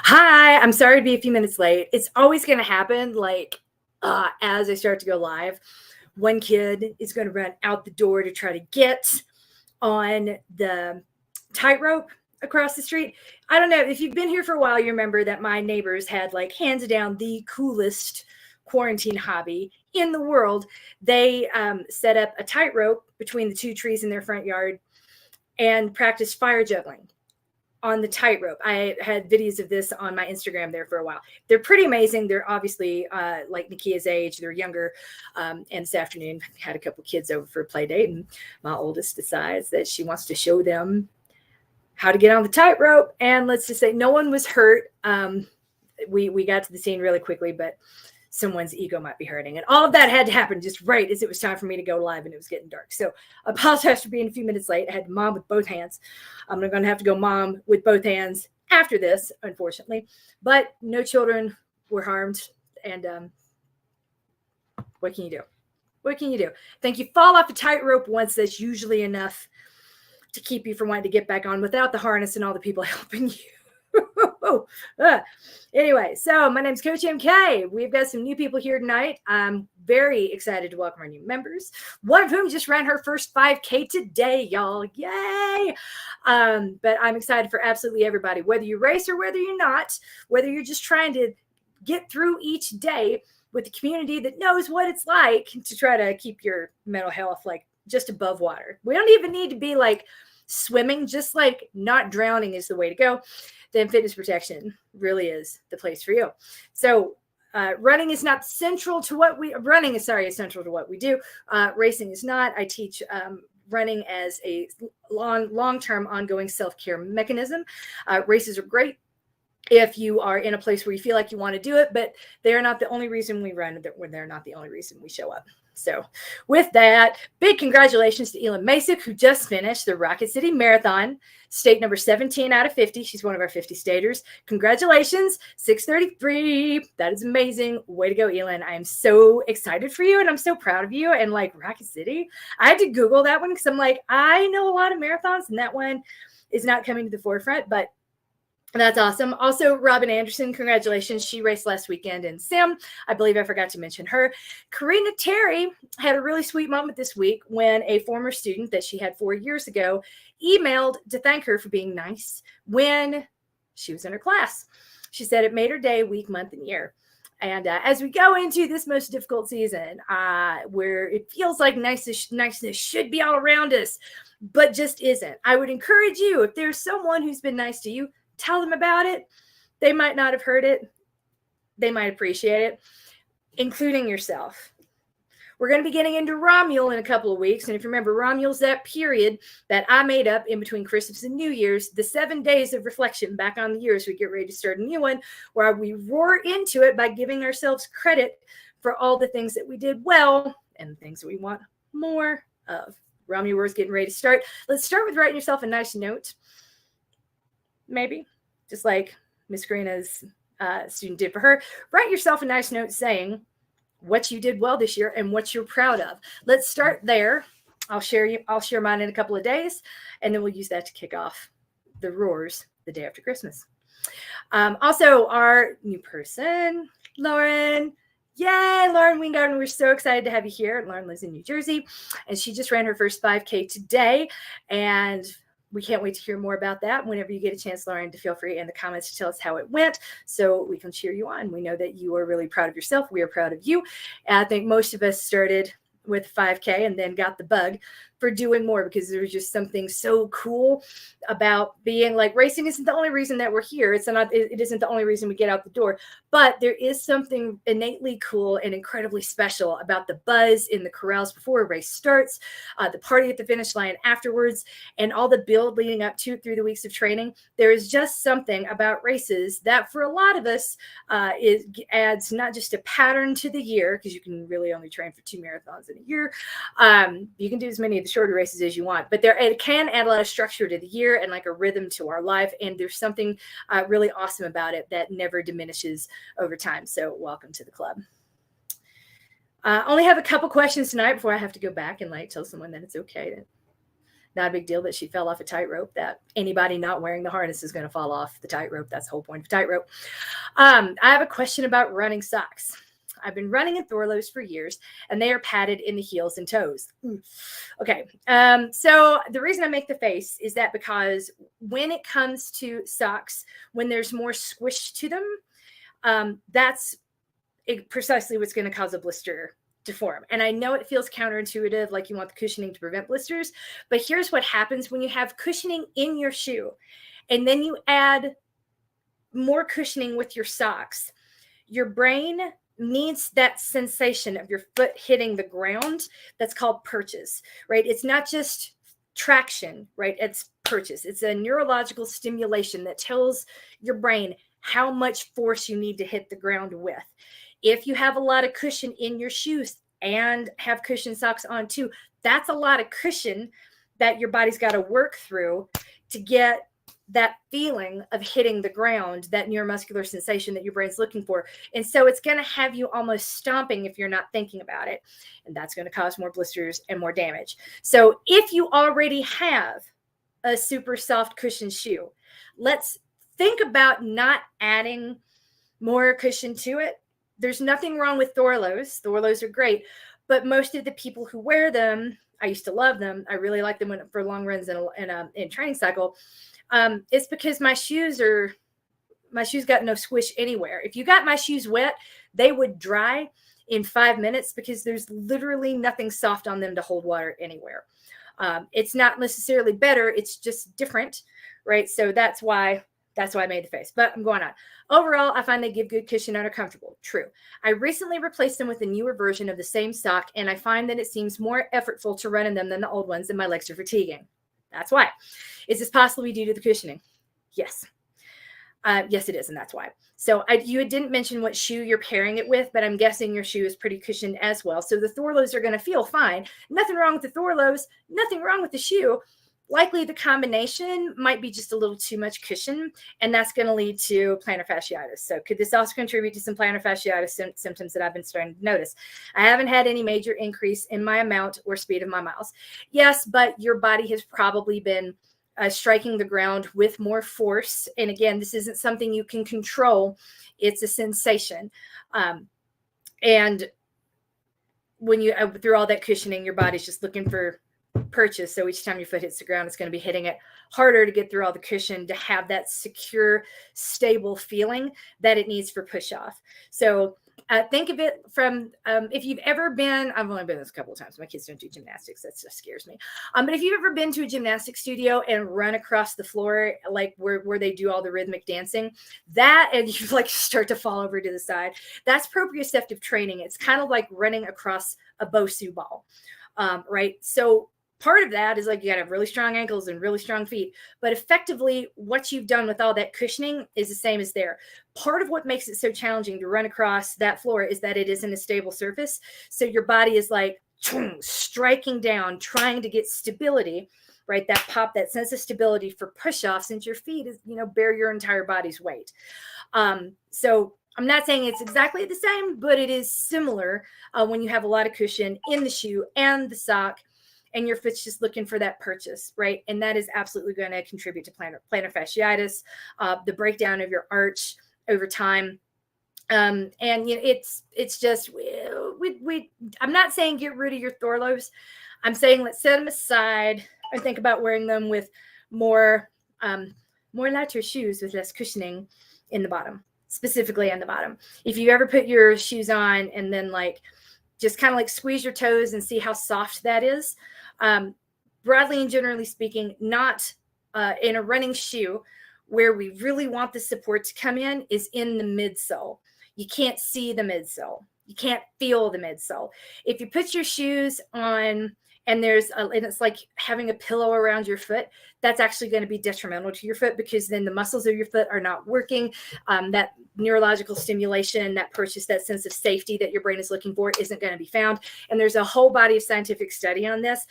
Hi, I'm sorry to be a few minutes late. It's always going to happen. As I start to go live, one kid is going to run out the door to try to get on the tightrope across the street. I don't know if you've been here for a while, you remember that my neighbors had like hands down the coolest quarantine hobby in the world. They set up a tightrope between the two trees in their front yard and practiced fire juggling on the tightrope. I had videos of this on my Instagram there for a while. They're pretty amazing. They're obviously like Nakia's age. They're younger. And this afternoon, I had a couple kids over for a play date, and my oldest decides that she wants to show them how to get on the tightrope. And let's just say no one was hurt. We got to the scene really quickly, but someone's ego might be hurting. And all of that had to happen just right as it was time for me to go live and it was getting dark. So I apologize for being a few minutes late. I had mom with both hands. I'm going to have to go mom with both hands after this, unfortunately. But no children were harmed. And what can you do? What can you do? Think you fall off a tightrope once, that's usually enough to keep you from wanting to get back on without the harness and all the people helping you. Anyway, so my name's Coach MK. We've got some new people here tonight. I'm very excited to welcome our new members, one of whom just ran her first 5K today, y'all. Yay! But I'm excited for absolutely everybody, whether you race or whether you're not, whether you're just trying to get through each day with a community that knows what it's like to try to keep your mental health like just above water. We don't even need to be like swimming, just like not drowning is the way to go. Then fitness protection really is the place for you. So running is not central to what we is central to what we do. Racing is not. I teach running as a long-term ongoing self-care mechanism. Races are great if you are in a place where you feel like you want to do it, but they're not the only reason we run. They're not the only reason we show up. So with that, big congratulations to Elin Masick, who just finished the Rocket City Marathon, state number 17 out of 50. She's one of our 50 staters. Congratulations, 6:33. That is amazing. Way to go, Elin. I am so excited for you, and I'm so proud of you. And like Rocket City, I had to Google that one because I'm like, I know a lot of marathons, and that one is not coming to the forefront, but that's awesome. Also, Robin Anderson, congratulations. She raced last weekend in Sim. I believe I forgot to mention her. Karina Terry had a really sweet moment this week when a former student that she had 4 years ago emailed to thank her for being nice when she was in her class. She said it made her day, week, month, and year. And as we go into this most difficult season, where it feels like niceness should be all around us, but just isn't, I would encourage you, if there's someone who's been nice to you, tell them about it. They might not have heard it. They might appreciate it, including yourself. We're going to be getting into Romule in a couple of weeks. And if you remember, Romule's that period that I made up in between Christmas and New Year's, the 7 days of reflection back on the year as we get ready to start a new one, where we roar into it by giving ourselves credit for all the things that we did well and the things that we want more of. Romule Roar is getting ready to start. Let's start with writing yourself a nice note. Maybe, just like Miss Karina's student did for her. Write yourself a nice note saying what you did well this year and what you're proud of. Let's start there. I'll share mine in a couple of days, and then we'll use that to kick off the roars the day after Christmas. Also, our new person, Lauren. Yay, Lauren Weingarten. We're so excited to have you here. Lauren lives in New Jersey, and she just ran her first 5K today, and we can't wait to hear more about that. Whenever you get a chance, Lauren, to feel free in the comments to tell us how it went so we can cheer you on. We know that you are really proud of yourself. We are proud of you. And I think most of us started with 5K and then got the bug for doing more because there was just something so cool about being like, racing isn't the only reason that we're here. It isn't the only reason we get out the door, but there is something innately cool and incredibly special about the buzz in the corrals before a race starts, the party at the finish line afterwards, and all the build leading up to through the weeks of training. There is just something about races that for a lot of us adds not just a pattern to the year, because you can really only train for 2 marathons in a year. You can do as many of the shorter races as you want, but it can add a lot of structure to the year and like a rhythm to our life. And there's something really awesome about it that never diminishes over time. So welcome to the club. Only have a couple questions tonight before I have to go back and like tell someone that it's okay to not a big deal that she fell off a tightrope, that anybody not wearing the harness is going to fall off the tightrope. That's the whole point of tightrope. I have a question about running socks. I've been running in Thorlos for years, and they are padded in the heels and toes. Okay. So the reason I make the face is that because when it comes to socks, when there's more squish to them, that's precisely what's going to cause a blister to form. And I know it feels counterintuitive, like you want the cushioning to prevent blisters, but here's what happens when you have cushioning in your shoe, and then you add more cushioning with your socks. Your brain needs that sensation of your foot hitting the ground. That's called purchase, right? It's not just traction, right? It's purchase. It's a neurological stimulation that tells your brain how much force you need to hit the ground with. If you have a lot of cushion in your shoes and have cushion socks on too, that's a lot of cushion that your body's got to work through to get that feeling of hitting the ground, that neuromuscular sensation that your brain's looking for. And so it's going to have you almost stomping if you're not thinking about it. And that's going to cause more blisters and more damage. So if you already have a super soft cushion shoe, let's think about not adding more cushion to it. There's nothing wrong with Thorlos. Thorlos are great. But most of the people who wear them, I used to love them. I really like them for long runs in training cycle. It's because my shoes got no squish anywhere. If you got my shoes wet, they would dry in 5 minutes because there's literally nothing soft on them to hold water anywhere. It's not necessarily better. It's just different, right? So that's why I made the face, but I'm going on. Overall, I find they give good cushion and are comfortable. True. I recently replaced them with a newer version of the same sock, and I find that it seems more effortful to run in them than the old ones, and my legs are fatiguing. That's why. Is this possibly due to the cushioning? Yes. Yes, it is, and that's why. So you didn't mention what shoe you're pairing it with, but I'm guessing your shoe is pretty cushioned as well. So the Thorlos are going to feel fine. Nothing wrong with the Thorlos. Nothing wrong with the shoe. Likely the combination might be just a little too much cushion, and that's going to lead to plantar fasciitis. So could this also contribute to some plantar fasciitis symptoms that I've been starting to notice? I haven't had any major increase in my amount or speed of my miles. Yes, but your body has probably been striking the ground with more force. And again, this isn't something you can control. It's a sensation. And when you, through all that cushioning, your body's just looking for purchase. So each time your foot hits the ground, it's going to be hitting it harder to get through all the cushion to have that secure, stable feeling that it needs for push off. So think of it from, if you've ever been, I've only been this a couple of times. My kids don't do gymnastics. That just scares me. But if you've ever been to a gymnastics studio and run across the floor, like where they do all the rhythmic dancing, that, and you like start to fall over to the side, that's proprioceptive training. It's kind of like running across a Bosu ball, right? So part of that is like you got to have really strong ankles and really strong feet. But effectively, what you've done with all that cushioning is the same as there. Part of what makes it so challenging to run across that floor is that it isn't a stable surface. So your body is like striking down, trying to get stability, right? That pop, that sense of stability for push-off, since your feet is, bear your entire body's weight. So I'm not saying it's exactly the same, but it is similar when you have a lot of cushion in the shoe and the sock, and your foot's just looking for that purchase, right? And that is absolutely going to contribute to plantar fasciitis, the breakdown of your arch over time. And it's just, I'm not saying get rid of your Thorlos. I'm saying let's set them aside and think about wearing them with more lighter shoes with less cushioning in the bottom, specifically on the bottom. If you ever put your shoes on and then just kind of squeeze your toes and see how soft that is. Broadly and generally speaking, not in a running shoe, where we really want the support to come in is in the midsole. You can't see the midsole. You can't feel the midsole. If you put your shoes on and it's like having a pillow around your foot, that's actually going to be detrimental to your foot, because then the muscles of your foot are not working. That neurological stimulation, that purchase, that sense of safety that your brain is looking for isn't going to be found. And there's a whole body of scientific study on this.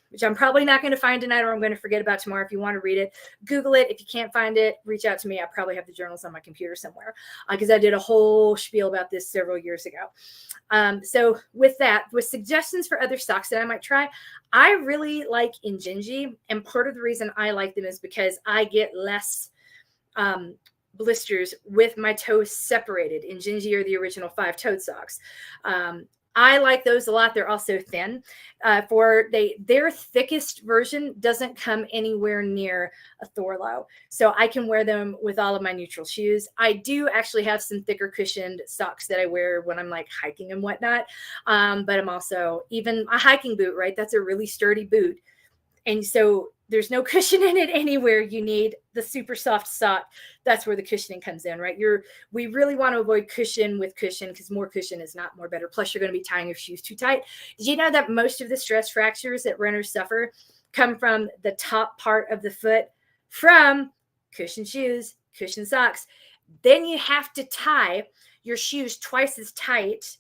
which I'm probably not going to find tonight, or I'm going to forget about tomorrow. If you want to read it, Google it. If you can't find it, reach out to me. I probably have the journals on my computer somewhere, because I did a whole spiel about this several years ago. So with that, with suggestions for other socks that I might try, I really like Injinji. And part of the reason I like them is because I get less blisters with my toes separated. Injinji are the original 5-toed socks. I like those a lot. They're also thin. Their thickest version doesn't come anywhere near a Thorlo. So I can wear them with all of my neutral shoes. I do actually have some thicker cushioned socks that I wear when I'm like hiking and whatnot. But I'm also, even a hiking boot, right? That's a really sturdy boot. And so there's no cushion in it anywhere. You need the super soft sock. That's where the cushioning comes in, right? We really want to avoid cushion with cushion, because more cushion is not more better. Plus, you're going to be tying your shoes too tight. Did you know that most of the stress fractures that runners suffer come from the top part of the foot from cushion shoes, cushion socks? Then you have to tie your shoes twice as tight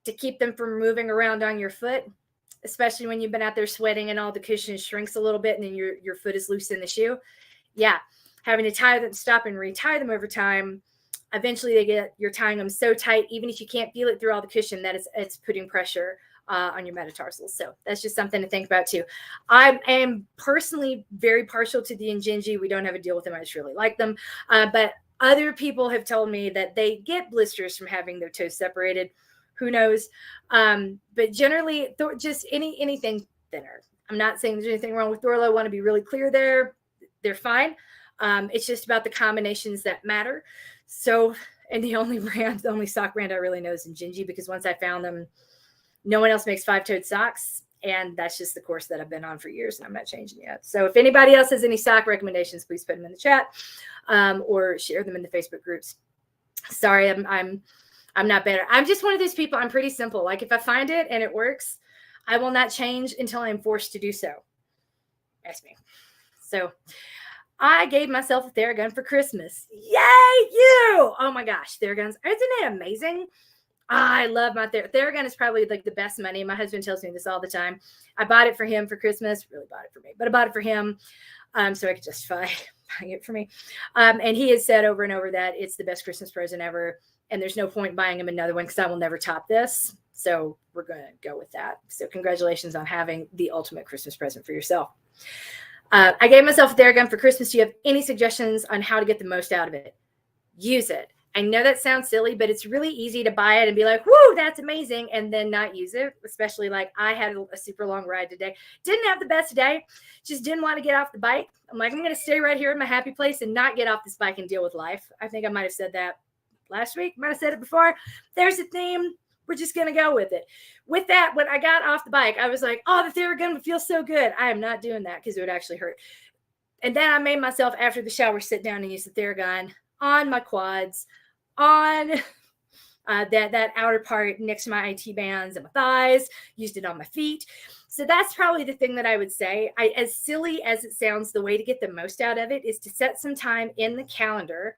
to keep them from moving around on your foot, especially when you've been out there sweating and all the cushion shrinks a little bit and then your foot is loose in the shoe. Yeah. Having to tie them, stop and retie them over time. Eventually you're tying them so tight, even if you can't feel it through all the cushion, that it's putting pressure on your metatarsals. So that's just something to think about too. I am personally very partial to the Injinji. We don't have a deal with them. I just really like them. But other people have told me that they get blisters from having their toes separated. Who knows? But generally, just anything thinner. I'm not saying there's anything wrong with Thorlo. I want to be really clear there. They're fine. It's just about the combinations that matter. So, and the only sock brand I really know is Injinji, because once I found them, no one else makes 5-toed socks. And that's just the course that I've been on for years, and I'm not changing yet. So if anybody else has any sock recommendations, please put them in the chat, or share them in the Facebook groups. Sorry, I'm not better. I'm just one of those people. I'm pretty simple. Like, if I find it and it works, I will not change until I'm forced to do so. Ask me. So I gave myself a Theragun for Christmas. Yay, you! Oh my gosh, Theragons. Isn't it amazing? I love my Theragun is probably like the best money. My husband tells me this all the time. I bought it for him for Christmas. Really bought it for me, but I bought it for him so I could justify buying it for me. And he has said over and over that it's the best Christmas present ever. And there's no point buying him another one, because I will never top this. So we're going to go with that. So congratulations on having the ultimate Christmas present for yourself. I gave myself a Theragun for Christmas. Do you have any suggestions on how to get the most out of it? Use it. I know that sounds silly, but it's really easy to buy it and be like, whoo, that's amazing, and then not use it. Especially like I had a super long ride today. Didn't have the best day. Just didn't want to get off the bike. I'm like, I'm going to stay right here in my happy place and not get off this bike and deal with life. I think I might have said that last week. Might have said it before. There's a theme. We're just going to go with it. With that, when I got off the bike, I was like, oh, the Theragun would feel so good. I am not doing that, because it would actually hurt. And then I made myself, after the shower, sit down and use the Theragun on my quads, on that outer part next to my IT bands and my thighs, used it on my feet. So that's probably the thing that I would say. As silly as it sounds, the way to get the most out of it is to set some time in the calendar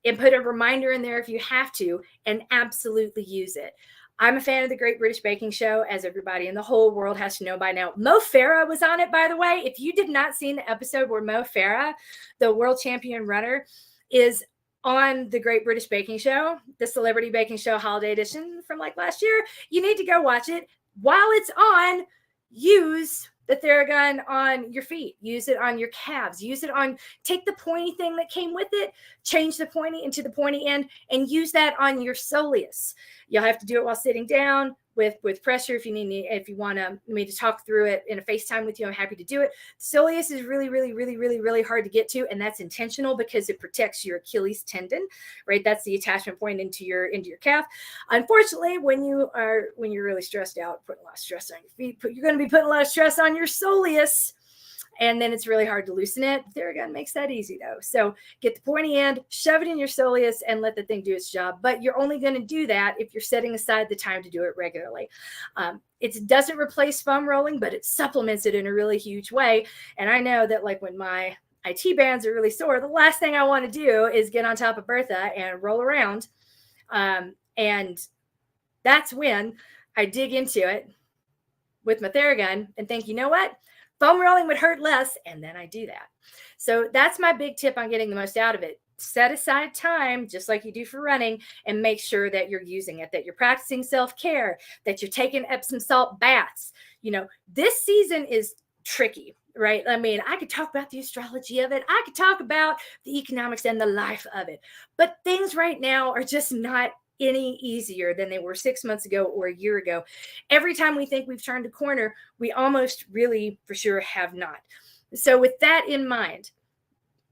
and put a reminder in there if you have to, and absolutely use it. I'm a fan of the Great British Baking Show, as everybody in the whole world has to know by now. Mo Farah was on it, by the way. If you did not see the episode where Mo Farah, the world champion runner, is on the Great British Baking Show, the Celebrity Baking Show Holiday Edition from like last year, you need to go watch it. While it's on, use the Theragun on your feet, use it on your calves, take the pointy thing that came with it, change the pointy into the pointy end, and use that on your soleus. You'll have to do it while sitting down with pressure. If you want me to talk through it in a FaceTime with you, I'm happy to do it. Soleus is really, really, really, really, really hard to get to, and that's intentional because it protects your Achilles tendon, right? That's the attachment point into your calf. Unfortunately, when you're really stressed out, putting a lot of stress on your feet, you're going to be putting a lot of stress on your soleus, and then it's really hard to loosen it. Theragun makes that easy though. So get the pointy end, shove it in your soleus, and let the thing do its job. But you're only going to do that if you're setting aside the time to do it regularly. It doesn't replace foam rolling, but it supplements it in a really huge way. And I know that like when my IT bands are really sore, the last thing I want to do is get on top of Bertha and roll around. And that's when I dig into it with my Theragun and think, you know what? Foam rolling would hurt less, and then I do that. So that's my big tip on getting the most out of it. Set aside time, just like you do for running, and make sure that you're using it, that you're practicing self-care, that you're taking Epsom salt baths. This season is tricky, right? I mean, I could talk about the astrology of it. I could talk about the economics and the life of it. But things right now are just not any easier than they were 6 months ago or a year ago. Every time we think we've turned a corner, we almost really for sure have not. So with that in mind,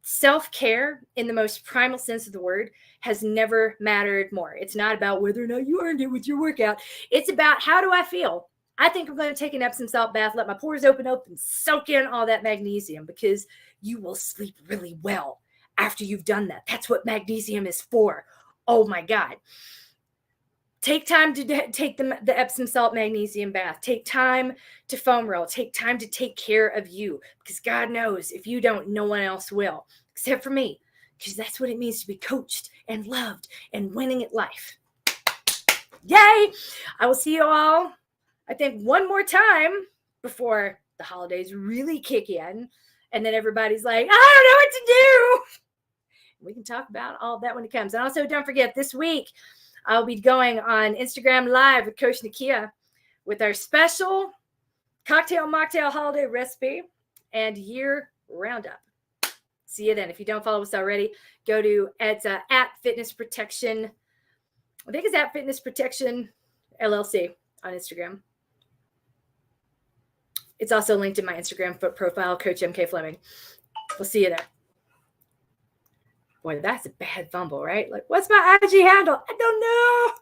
self-care in the most primal sense of the word has never mattered more. It's not about whether or not you earned it with your workout. It's about, how do I feel? I think I'm going to take an Epsom salt bath, let my pores open up and soak in all that magnesium, because you will sleep really well after you've done that. That's what magnesium is for. Oh my God. Take time to take the Epsom salt magnesium bath. Take time to foam roll. Take time to take care of you, because God knows if you don't, no one else will, except for me, because that's what it means to be coached and loved and winning at life. Yay! I will see you all, I think, one more time before the holidays really kick in, and then everybody's like, I don't know what to do. We can talk about all that when it comes. And also, don't forget, this week I'll be going on Instagram Live with Coach Nakia with our special cocktail mocktail holiday recipe and year roundup. See you then. If you don't follow us already, go to at Fitness Protection. I think it's at Fitness Protection LLC on Instagram. It's also linked in my Instagram profile, Coach MK Fleming. We'll see you there. Boy, that's a bad fumble, right? Like, what's my IG handle? I don't know.